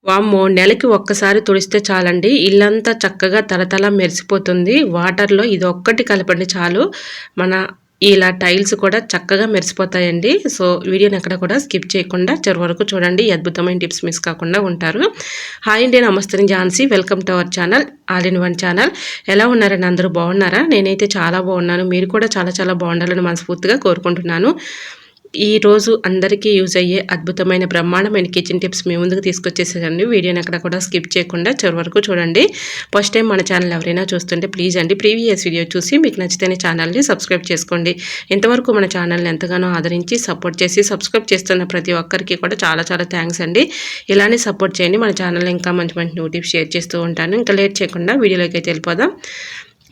వామ్మో! నెలకి ఒక్కసారి తుడిస్తే చాలండి. ఇల్లంతా చక్కగా తళతళ మెరిసిపోతుంది. వాటర్‌లో ఇదొక్కటి కలపండి చాలు. మన ఇలా టైల్స్ కూడా చక్కగా మెరిసిపోతాయండి. సో, వీడియోని ఎక్కడ కూడా స్కిప్ చేయకుండా చివరి వరకు చూడండి. ఈ అద్భుతమైన టిప్స్ మిస్ కాకుండా ఉంటారు. హాయ్ అండి. నమస్తే. నేను Jhansi. Welcome to our channel all in one channel. ఎలా ఉన్నారండి? అందరూ బాగున్నారా? నేనైతే చాలా బాగున్నాను. మీరు కూడా చాలా చాలా బాగుండాలని మనస్ఫూర్తిగా కోరుకుంటున్నాను. ఈరోజు అందరికీ యూజ్ అయ్యే అద్భుతమైన బ్రహ్మాండమైన కిచెన్ టిప్స్ మీ ముందుకు తీసుకొచ్చేసానండి. వీడియోని అక్కడ కూడా స్కిప్ చేయకుండా చివరి వరకు చూడండి. ఫస్ట్ టైం మన ఛానల్ ఎవరైనా చూస్తుంటే ప్లీజ్ అండి ప్రీవియస్ వీడియో చూసి మీకు నచ్చితేనే ఛానల్ని సబ్స్క్రైబ్ చేసుకోండి. ఇంతవరకు మన ఛానల్ని ఎంతగానో ఆదరించి సపోర్ట్ చేసి సబ్స్క్రైబ్ చేస్తున్న ప్రతి ఒక్కరికి కూడా చాలా చాలా థ్యాంక్స్ అండి. ఇలానే సపోర్ట్ చేయండి. మన ఛానల్లో ఇంకా మంచి మంచి న్యూ టిప్స్ షేర్ చేస్తూ ఉంటాను. ఇంకా లేట్ చేయకుండా వీడియోలోకి అయితే వెళ్ళిపోదాం.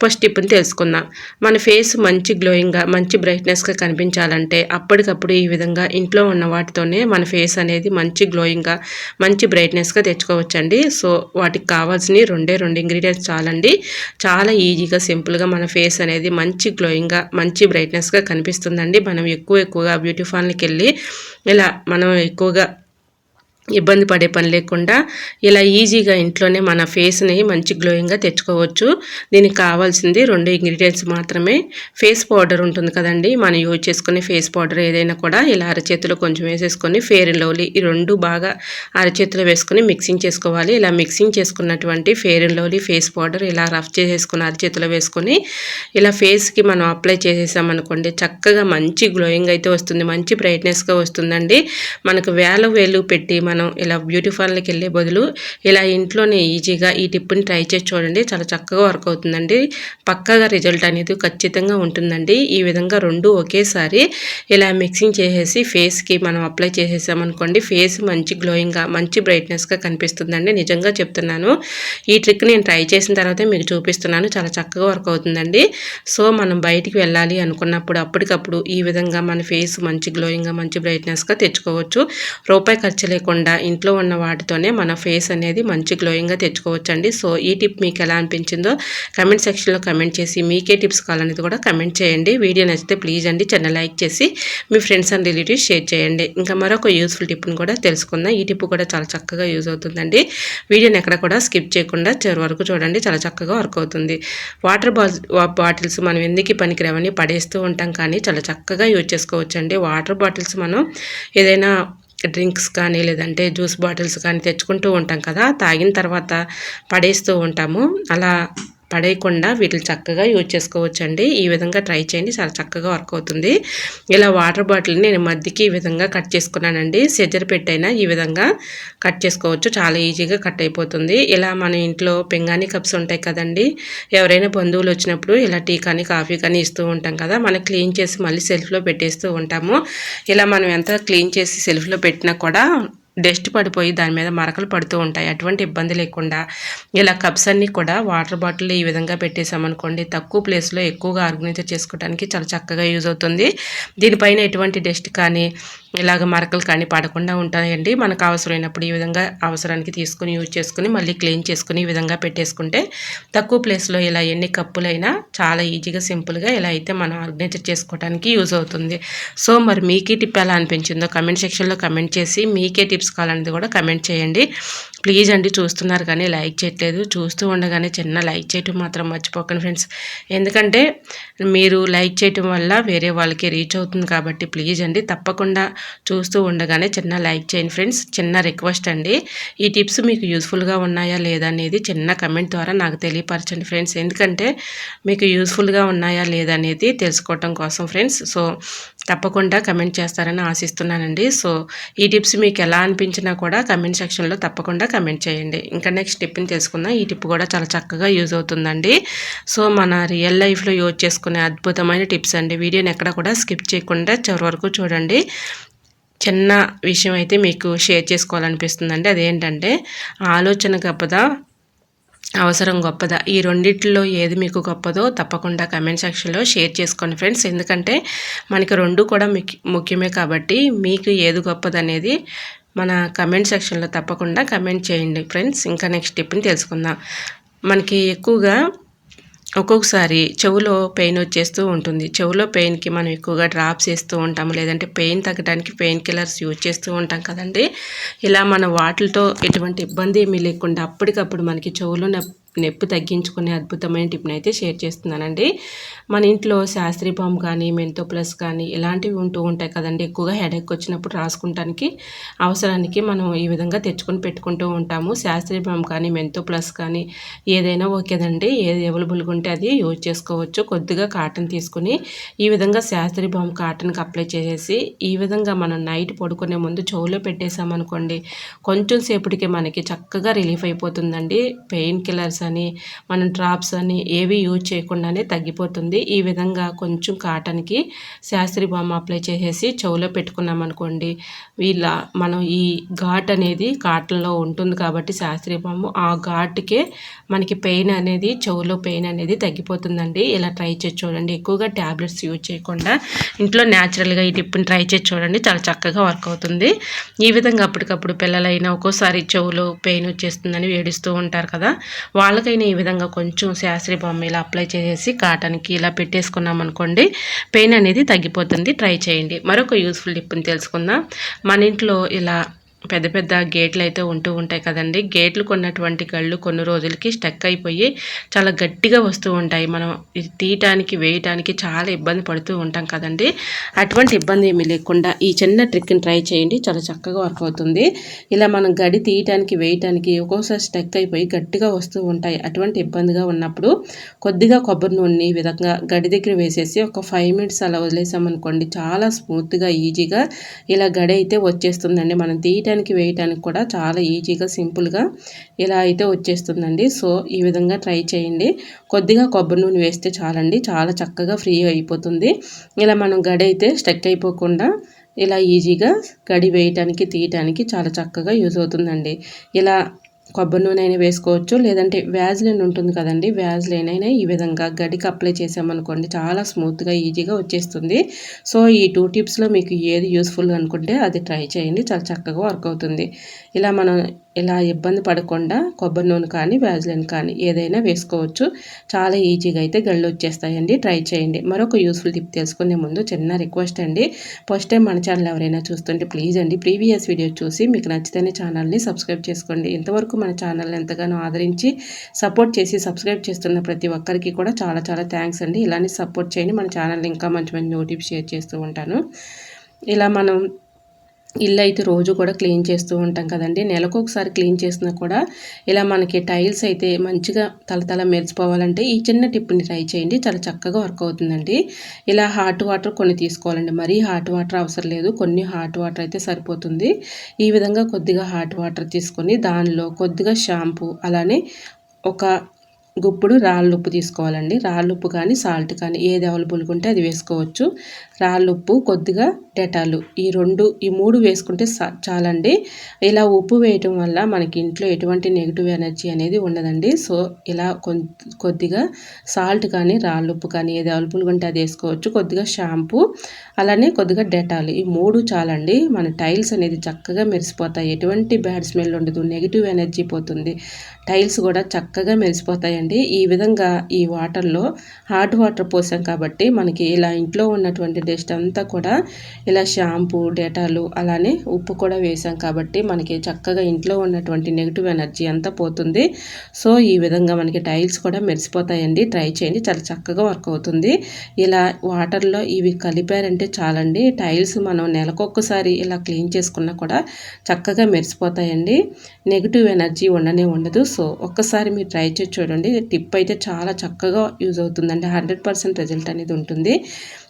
ఫస్ట్ టిప్ని తెలుసుకుందాం. మన ఫేస్ మంచి గ్లోయింగ్గా మంచి బ్రైట్నెస్గా కనిపించాలంటే అప్పటికప్పుడు ఈ విధంగా ఇంట్లో ఉన్న వాటితోనే మన ఫేస్ అనేది మంచి గ్లోయింగ్గా మంచి బ్రైట్నెస్గా తెచ్చుకోవచ్చండి. సో వాటికి కావాల్సినవి రెండు ఇంగ్రీడియంట్స్ చాలండి. చాలా ఈజీగా సింపుల్గా మన ఫేస్ అనేది మంచి గ్లోయింగ్గా మంచి బ్రైట్నెస్గా కనిపిస్తుందండి. మనం ఎక్కువగా బ్యూటీ పార్లర్కి వెళ్ళి ఇలా మనం ఎక్కువగా ఇబ్బంది పడే పని లేకుండా ఇలా ఈజీగా ఇంట్లోనే మన ఫేస్ని మంచి గ్లోయింగ్గా తెచ్చుకోవచ్చు. దీనికి కావాల్సింది 2 ఇంగ్రీడియంట్స్ మాత్రమే. ఫేస్ పౌడర్ ఉంటుంది కదండి, మనం యూజ్ చేసుకునే ఫేస్ పౌడర్ ఏదైనా కూడా ఇలా అరచేతిలో కొంచెం వేసేసుకొని ఫెయిర్ అండ్ లవ్లీ ఈ 2 బాగా అరచేతిలో వేసుకొని మిక్సింగ్ చేసుకోవాలి. ఇలా మిక్సింగ్ చేసుకున్నటువంటి fair and lovely face powder ఇలా రఫ్ చేసేసుకుని అరచేతిలో వేసుకొని ఇలా ఫేస్కి మనం అప్లై చేసేసామనుకోండి చక్కగా మంచి గ్లోయింగ్ అయితే వస్తుంది, మంచి బ్రైట్నెస్గా వస్తుందండి. మనకు వేలు పెట్టి మనం ఇలా బ్యూటీ పార్లర్కి వెళ్ళే బదులు ఇలా ఇంట్లోనే ఈజీగా ఈ టిప్ని ట్రై చేసి చూడండి. చాలా చక్కగా వర్క్ అవుతుందండి. పక్కాగా రిజల్ట్ అనేది ఖచ్చితంగా ఉంటుందండి. ఈ విధంగా 2 ఒకేసారి ఇలా మిక్సింగ్ చేసేసి ఫేస్కి మనం అప్లై చేసేసామనుకోండి ఫేస్ మంచి గ్లోయింగ్గా మంచి బ్రైట్నెస్గా కనిపిస్తుందండి. నిజంగా చెప్తున్నాను. ఈ ట్రిక్ నేను ట్రై చేసిన తర్వాతే మీకు చూపిస్తున్నాను. చాలా చక్కగా వర్క్ అవుతుందండి. సో మనం బయటికి వెళ్ళాలి అనుకున్నప్పుడు అప్పటికప్పుడు ఈ విధంగా మన ఫేస్ మంచి గ్లోయింగ్గా మంచి బ్రైట్నెస్గా తెచ్చుకోవచ్చు. రూపాయి ఖర్చు లేకుండా ఇంట్లో ఉన్న వాటితోనే మన ఫేస్ అనేది మంచి గ్లోయింగ్గా తెచ్చుకోవచ్చండి. సో ఈ టిప్ మీకు ఎలా అనిపించిందో కమెంట్ సెక్షన్లో కమెంట్ చేసి మీకే టిప్స్ కావాలనేది కూడా కమెంట్ చేయండి. వీడియో నచ్చితే ప్లీజ్ అండి చిన్న లైక్ చేసి మీ ఫ్రెండ్స్ అండ్ రిలేటివ్స్ షేర్ చేయండి. ఇంకా మరొక యూస్ఫుల్ టిప్ని కూడా తెలుసుకుందాం. ఈ టిప్ కూడా చాలా చక్కగా యూజ్ అవుతుందండి. వీడియోని ఎక్కడ కూడా స్కిప్ చేయకుండా చివరి వరకు చూడండి. చాలా చక్కగా వర్క్ అవుతుంది. వాటర్ బాటిల్స్ మనం ఎందుకు పనికిరావని పడేస్తూ ఉంటాం, కానీ చాలా చక్కగా యూజ్ చేసుకోవచ్చండి. వాటర్ బాటిల్స్ మనం ఏదైనా డ్రింక్స్ కానీ లేదంటే జ్యూస్ బాటిల్స్ కానీ తెచ్చుకుంటూ ఉంటాం కదా, తాగిన తర్వాత పడేస్తూ ఉంటాము. అలా పడేయకుండా వీటిని చక్కగా యూజ్ చేసుకోవచ్చండి. ఈ విధంగా ట్రై చేయండి, చాలా చక్కగా వర్క్ అవుతుంది. ఇలా వాటర్ బాటిల్ని నేను మధ్యకి ఈ విధంగా కట్ చేసుకున్నానండి. సెజర్ పెట్టైనా ఈ విధంగా కట్ చేసుకోవచ్చు, చాలా ఈజీగా కట్ అయిపోతుంది. ఇలా మన ఇంట్లో పింగాణి కప్స్ ఉంటాయి కదండి, ఎవరైనా బంధువులు వచ్చినప్పుడు ఇలా టీ కానీ కాఫీ కానీ ఇస్తూ ఉంటాం కదా, మనం క్లీన్ చేసి మళ్ళీ సెల్ఫ్లో పెట్టేస్తూ ఉంటాము. ఇలా మనం ఎంత క్లీన్ చేసి సెల్ఫ్లో పెట్టినా కూడా డస్ట్ పడిపోయి దాని మీద మరకలు పడుతూ ఉంటాయి. అటువంటి ఇబ్బంది లేకుండా ఇలా కప్స్ అన్నీ కూడా వాటర్ బాటిల్ ఈ విధంగా పెట్టేసామనుకోండి తక్కువ ప్లేస్లో ఎక్కువగా ఆర్గనైజ్ చేసుకోవడానికి చాలా చక్కగా యూజ్ అవుతుంది. దీనిపైన ఎటువంటి డస్ట్ కానీ ఇలాగ మరకలు కానీ పడకుండా ఉంటాయండి. మనకు అవసరమైనప్పుడు ఈ విధంగా అవసరానికి తీసుకుని యూజ్ చేసుకుని మళ్ళీ క్లీన్ చేసుకుని ఈ విధంగా పెట్టేసుకుంటే తక్కువ ప్లేస్లో ఇలా ఎన్ని కప్పులైనా చాలా ఈజీగా సింపుల్గా ఇలా అయితే మనం ఆర్గనైజ్ చేసుకోవడానికి యూజ్ అవుతుంది. సో మరి మీకు ఈ టిప్ ఎలా అనిపించిందో కమెంట్ సెక్షన్లో కమెంట్ చేసి మీకే టిప్స్ కావాలనేది కూడా కమెంట్ చేయండి. ప్లీజ్ అండి, చూస్తున్నారు కానీ లైక్ చేయట్లేదు. చూస్తూ ఉండగానే చిన్న లైక్ చేయటం మాత్రం మర్చిపోకండి ఫ్రెండ్స్. ఎందుకంటే మీరు లైక్ చేయటం వల్ల వేరే వాళ్ళకి రీచ్ అవుతుంది కాబట్టి ప్లీజ్ అండి తప్పకుండా చూస్తూ ఉండగానే చిన్న లైక్ చేయండి ఫ్రెండ్స్. చిన్న రిక్వెస్ట్ అండి, ఈ టిప్స్ మీకు యూస్ఫుల్గా ఉన్నాయా లేదా అనేది చిన్న కమెంట్ ద్వారా నాకు తెలియపరచండి ఫ్రెండ్స్. ఎందుకంటే మీకు యూస్ఫుల్గా ఉన్నాయా లేదా అనేది తెలుసుకోవటం కోసం ఫ్రెండ్స్. సో తప్పకుండా కమెంట్ చేస్తారని ఆశిస్తున్నానండి. సో ఈ టిప్స్ మీకు ఎలా అనిపించినా కూడా కమెంట్ సెక్షన్లో తప్పకుండా కమెంట్ చేయండి. ఇంకా నెక్స్ట్ టిప్ని తెలుసుకుందాం. ఈ టిప్ కూడా చాలా చక్కగా యూజ్ అవుతుందండి. సో మన రియల్ లైఫ్లో యూజ్ చేసుకునే అద్భుతమైన టిప్స్ అండి. వీడియోని ఎక్కడ కూడా స్కిప్ చేయకుండా చివరి వరకు చూడండి. చిన్న విషయం అయితే మీకు షేర్ చేసుకోవాలనిపిస్తుందండి. అదేంటంటే ఆలోచన గొప్పదా అవసరం గొప్పదా, ఈ రెండిట్లో ఏది మీకు గొప్పదో తప్పకుండా కమెంట్ సెక్షన్లో షేర్ చేసుకోండి ఫ్రెండ్స్. ఎందుకంటే మనకి 2 కూడా ముఖ్యమే కాబట్టి మీకు ఏది గొప్పదనేది మన కమెంట్ సెక్షన్లో తప్పకుండా కమెంట్ చేయండి ఫ్రెండ్స్. ఇంకా నెక్స్ట్ టిప్ని తెలుసుకుందాం. మనకి ఎక్కువగా ఒక్కొక్కసారి చెవులో పెయిన్ వచ్చేస్తూ ఉంటుంది. చెవులో పెయిన్‌కి మనం ఎక్కువగా డ్రాప్స్ ఏస్తూ ఉంటాము. లేదంటే పెయిన్ తగ్గడానికి పెయిన్ కిల్లర్స్ యూజ్ చేస్తూ ఉంటాం కదండీ! ఇలా మన వాటిలతో ఎటువంటి ఇబ్బంది ఏమీ లేకుండా అప్పటికప్పుడు మనకి చెవులో నొప్పి తగ్గించుకునే అద్భుతమైన టిప్‌నైతే షేర్ చేస్తున్నానండి. మన ఇంట్లో శాస్త్రీ బామ్ కానీ, మెంతో ప్లస్ కానీ ఇలాంటివి ఉంటూ ఉంటాయి కదండీ! ఎక్కువగా హెడేక్ వచ్చినప్పుడు రాసుకుంటానికి అవసరానికి మనం ఈ విధంగా తెచ్చుకొని పెట్టుకుంటూ ఉంటాము. శాస్త్రీ బామ్ కానీ, మెంతో ప్లస్ కానీ ఏదైనా ఓకేనండి. ఏది అవైలబుల్‌గా ఉంటే అది యూజ్ చేసుకోవచ్చు. కొద్దిగా కాటన్ తీసుకొని ఈ విధంగా శాస్త్రీ బామ్ కాటన్‌కి అప్లై చేసేసి ఈ విధంగా మనం నైట్ పడుకునే ముందు చెవులో పెట్టేసామనుకోండి, కొంచెం సేపటికే మనకి చక్కగా రిలీఫ్ అయిపోతుందండి. పెయిన్ కిల్లర్స్ అని, మనం డ్రాప్స్ అని ఏవి యూజ్ చేయకుండానే తగ్గిపోతుంది. ఈ విధంగా కొంచెం కాటన్‌కి శాస్త్రీ బామ్ అప్లై చేసేసి చెవులో పెట్టుకున్నామనుకోండి, మనం ఈ ఘాట్ అనేది కాటన్‌లో ఉంటుంది కాబట్టి శాస్త్రీ బామ్ ఆ ఘాటుకే మనకి పెయిన్ అనేది చెవులో పెయిన్ అనేది తగ్గిపోతుందండి. ఇలా ట్రై చేసి చూడండి. ఎక్కువగా ట్యాబ్లెట్స్ యూజ్ చేయకుండా ఇంట్లో న్యాచురల్‌గా ఈ టిప్‌ని ట్రై చేసి చూడండి. చాలా చక్కగా వర్క్ అవుతుంది. ఈ విధంగా అప్పటికప్పుడు పిల్లలైనా ఒక్కోసారి చెవులో పెయిన్ వచ్చేస్తుందని ఏడుస్తూ ఉంటారు కదా! వాళ్ళకైనా ఈ విధంగా కొంచెం శాస్త్రీ బామ్ ఇలా అప్లై చేసేసి కాటన్‌కి ఇలా పెట్టేసుకున్నామనుకోండి, పెయిన్ అనేది తగ్గిపోతుంది. ట్రై చేయండి. మరొక యూజ్‌ఫుల్ టిప్‌ని తెలుసుకుందాం. మన ఇంట్లో ఇలా పెద్ద పెద్ద గేట్లయితే ఉంటూ ఉంటాయి కదండీ! గేట్లు కొన్నటువంటి గళ్ళు కొన్ని రోజులకి స్టక్ అయిపోయి చాలా గట్టిగా వస్తూ ఉంటాయి. మనం ఇది తీయటానికి, వేయటానికి చాలా ఇబ్బంది పడుతూ ఉంటాం కదండీ! అటువంటి ఇబ్బంది ఏమీ లేకుండా ఈ చిన్న ట్రిక్‌ని ట్రై చేయండి. చాలా చక్కగా వర్క్ అవుతుంది. ఇలా మనం గడి తీయటానికి, వేయటానికి ఒక్కోసారి స్టక్ అయిపోయి గట్టిగా వస్తూ ఉంటాయి. అటువంటి ఇబ్బందిగా ఉన్నప్పుడు కొద్దిగా కొబ్బరి నూనెని ఈ విధంగా గడి దగ్గర వేసేసి ఒక 5 మినిట్స్ అలా వదిలేసామనుకోండి, చాలా స్మూత్‌గా, ఈజీగా ఇలా గడి అయితే వచ్చేస్తుందండి. మనం తీయటానికి, వేయటానికి కూడా చాలా ఈజీగా, సింపుల్‌గా ఇలా అయితే వచ్చేస్తుందండి. సో, ఈ విధంగా ట్రై చేయండి. కొద్దిగా కొబ్బరి నూనె వేస్తే చాలండి. చాలా చక్కగా ఫ్రీగా అయిపోతుంది. ఇలా మనం గడి అయితే స్టక్ అయిపోకుండా ఇలా ఈజీగా గడి వేయటానికి, తీయటానికి చాలా చక్కగా యూజ్ అవుతుందండి. ఇలా కొబ్బరి నూనె అయినా వేసుకోవచ్చు, లేదంటే వ్యాజ్లిన్ ఉంటుంది కదండీ! వ్యాజ్లిన్ అయినా ఈ విధంగా గడికి అప్లై చేసామనుకోండి, చాలా స్మూత్‌గా, ఈజీగా వచ్చేస్తుంది. సో, ఈ 2 టిప్స్‌లో మీకు ఏది యూజ్‌ఫుల్ అనుకుంటే అది ట్రై చేయండి. చాలా చక్కగా వర్క్ అవుతుంది. ఇలా మనం ఇలా ఇబ్బంది పడకుండా కొబ్బరి నూనె కానీ, వ్యాజ్లిన్ కానీ ఏదైనా వేసుకోవచ్చు. చాలా ఈజీగా అయితే గళ్ళు వచ్చేస్తాయండి. ట్రై చేయండి. మరొక యూజ్‌ఫుల్ టిప్ తెలుసుకునే ముందు చిన్న రిక్వెస్ట్ అండి. ఫస్ట్ టైం మన ఛానల్ ఎవరైనా చూస్తుంటే ప్లీజ్ అండి, ప్రీవియస్ వీడియో చూసి మీకు నచ్చితేనే ఛానల్ని సబ్స్క్రైబ్ చేసుకోండి. ఇంతవరకు మన ఛానల్ని ఎంతగానో ఆదరించి సపోర్ట్ చేసి సబ్స్క్రైబ్ చేస్తున్న ప్రతి ఒక్కరికి కూడా చాలా చాలా థ్యాంక్స్ అండి. ఇలానే సపోర్ట్ చేయండి. మన ఛానల్ని ఇంకా మంచి మంచి న్యూ టిప్స్ షేర్ చేస్తూ ఉంటాను. ఇలా మనం ఇల్లు అయితే రోజు కూడా క్లీన్ చేస్తూ ఉంటాం కదండీ! నెలకొకసారి క్లీన్ చేసినా కూడా ఇలా మనకి టైల్స్ అయితే మంచిగా తళతళ మెరిసిపోవాలంటే ఈ చిన్న టిప్‌ని ట్రై చేయండి. చాలా చక్కగా వర్క్ అవుతుందండి. ఇలా హాట్ వాటర్ కొన్ని తీసుకోవాలండి. మరీ హాట్ వాటర్ అవసరం లేదు. కొన్ని హాట్ వాటర్ అయితే సరిపోతుంది. ఈ విధంగా కొద్దిగా హాట్ వాటర్ తీసుకొని దానిలో కొద్దిగా షాంపూ, అలానే ఒక గుప్పుడు రాళ్ళుప్పు తీసుకోవాలండి. రాళ్ళుప్పు కానీ, సాల్ట్ కానీ ఏది అవైలబుల్‌గా ఉంటే అది వేసుకోవచ్చు. రాళ్ళుప్పు, కొద్దిగా డెటాలు ఈ 3 వేసుకుంటే చాలండి. ఇలా ఉప్పు వేయటం వల్ల మనకి ఇంట్లో ఎటువంటి నెగెటివ్ ఎనర్జీ అనేది ఉండదండి. సో, ఇలా కొద్దిగా సాల్ట్ కానీ, రాళ్ళుప్పు కానీ ఏది అవైలబుల్‌గా ఉంటే అది వేసుకోవచ్చు. కొద్దిగా షాంపూ, అలానే కొద్దిగా డెటాల్, ఈ 3 చాలండి. మన టైల్స్ అనేది చక్కగా మెరిసిపోతాయి. ఎటువంటి బ్యాడ్ స్మెల్ ఉండదు. నెగెటివ్ ఎనర్జీ పోతుంది. టైల్స్ కూడా చక్కగా మెరిసిపోతాయండి. ఈ విధంగా ఈ వాటర్‌లో హాట్ వాటర్ పోసాం కాబట్టి మనకి ఇలా ఇంట్లో ఉన్నటువంటి డస్ట్ అంతా కూడా ఇలా షాంపూ, డెటాలు, అలానే ఉప్పు కూడా వేసాం కాబట్టి మనకి చక్కగా ఇంట్లో ఉన్నటువంటి నెగెటివ్ ఎనర్జీ అంతా పోతుంది. సో, ఈ విధంగా మనకి టైల్స్ కూడా మెరిసిపోతాయండి. ట్రై చేయండి. చాలా చక్కగా వర్క్ అవుతుంది. ఇలా వాటర్‌లో ఇవి కలిపారంటే చాలండి. టైల్స్ మనం నెలకొకసారి ఇలా క్లీన్ చేసుకున్నా కూడా చక్కగా మెరిసిపోతాయండి. నెగెటివ్ ఎనర్జీ ఉండనే ఉండదు. సో, ఒక్కసారి మీరు ట్రై చేసి చూడండి. టిప్ అయితే చాలా చక్కగా యూజ్ అవుతుందండి. 100% రిజల్ట్ అనేది ఉంటుంది.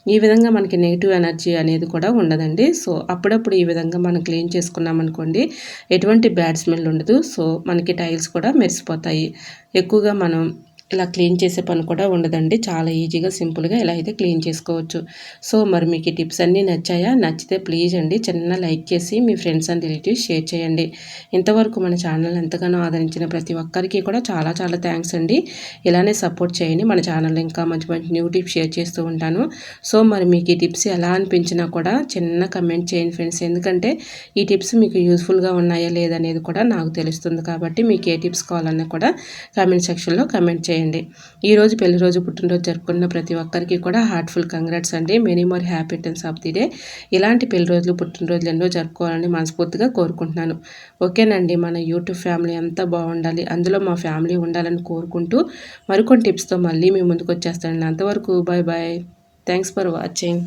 ఈ విధంగా మనకి నెగెటివ్ ఎనర్జీ అనేది కూడా ఉండదండి. సో, అప్పుడప్పుడు ఈ విధంగా మనం క్లీన్ చేసుకున్నామనుకోండి, ఎటువంటి బ్యాడ్ స్మెల్ ఉండదు. సో, మనకి టైల్స్ కూడా మెరిసిపోతాయి. ఎక్కువగా మనం ఇలా క్లీన్ చేసే పని కూడా ఉండదండి. చాలా ఈజీగా, సింపుల్‌గా ఇలా అయితే క్లీన్ చేసుకోవచ్చు. సో, మరి మీకు ఈ టిప్స్ అన్నీ నచ్చాయా? నచ్చితే ప్లీజ్ అండి చిన్న లైక్ చేసి మీ ఫ్రెండ్స్ అండ్ రిలేటివ్స్ షేర్ చేయండి. ఇంతవరకు మన ఛానల్ ఎంతగానో ఆదరించిన ప్రతి ఒక్కరికి కూడా చాలా చాలా థ్యాంక్స్ అండి. ఇలానే సపోర్ట్ చేయండి. మన ఛానల్‌లో ఇంకా మంచి మంచి న్యూ టిప్స్ షేర్ చేస్తూ ఉంటాను. సో, మరి మీకు ఈ టిప్స్ ఎలా అనిపించినా కూడా చిన్న కమెంట్ చేయండి ఫ్రెండ్స్. ఎందుకంటే ఈ టిప్స్ మీకు యూజ్‌ఫుల్‌గా ఉన్నాయా లేదా అనేది కూడా నాకు తెలుస్తుంది కాబట్టి మీకు ఏ టిప్స్ కావాలన్నా కూడా కామెంట్ సెక్షన్‌లో కామెంట్ చేయండి. చేయండి. ఈరోజు పెళ్లి రోజు పుట్టినరోజు జరుపుకున్న ప్రతి ఒక్కరికి కూడా హార్ట్ఫుల్ కంగ్రాట్స్ అండి. Many more happy returns of the day. ఇలాంటి పెళ్లి రోజులు పుట్టినరోజులు ఎన్నో జరుపుకోవాలని మనస్ఫూర్తిగా కోరుకుంటున్నాను. ఓకేనండి, మన యూట్యూబ్ ఫ్యామిలీ అంతా బాగుండాలి, అందులో మా ఫ్యామిలీ ఉండాలని కోరుకుంటూ మరికొన్ని టిప్స్తో మళ్ళీ మీ ముందుకు వచ్చేస్తానండి. అంతవరకు bye bye. Thanks for watching.